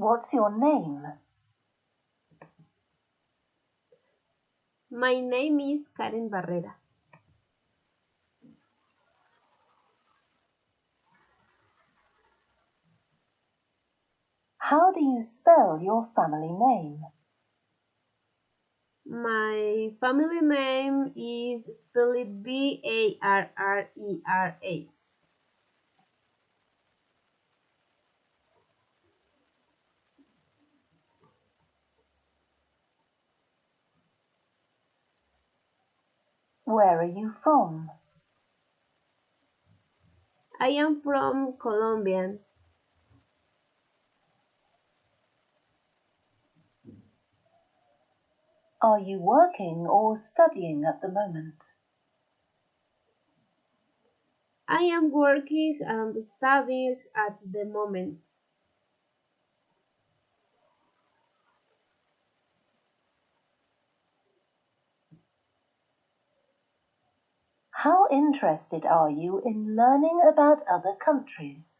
What's your name? My name is Karen Barrera. How do you spell your family name? My family name is spelled Barrera. Where are you from? I am from Colombia. Are you working or studying at the moment? I am working and studying at the moment. How interested are you in learning about other countries?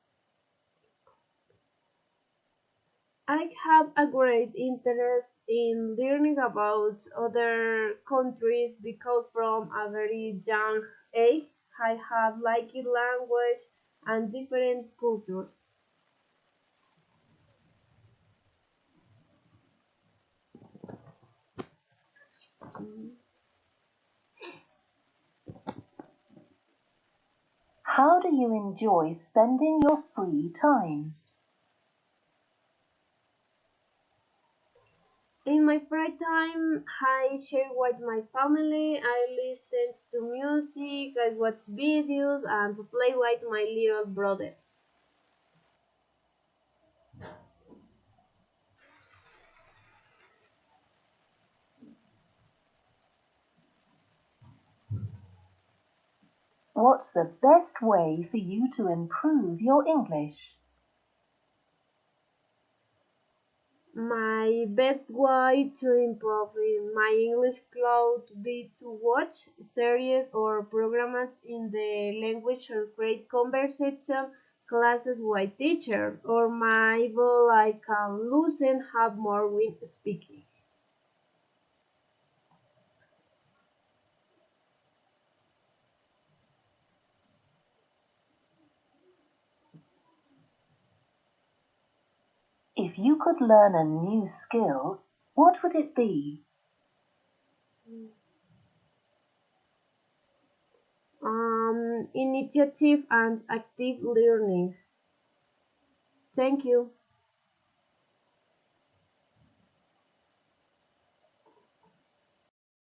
I have a great interest in learning about other countries because from a very young age I have liked language and different cultures. How do you enjoy spending your free time? In my free time, I share with my family, I listen to music, I watch videos, and play with my little brother. What's the best way for you to improve your English? My best way to improve in my English could be to watch series or programs in the language or create conversation classes with teacher or maybe I can loosen have more when speaking. If you could learn a new skill, what would it be? Initiative and active learning. Thank you.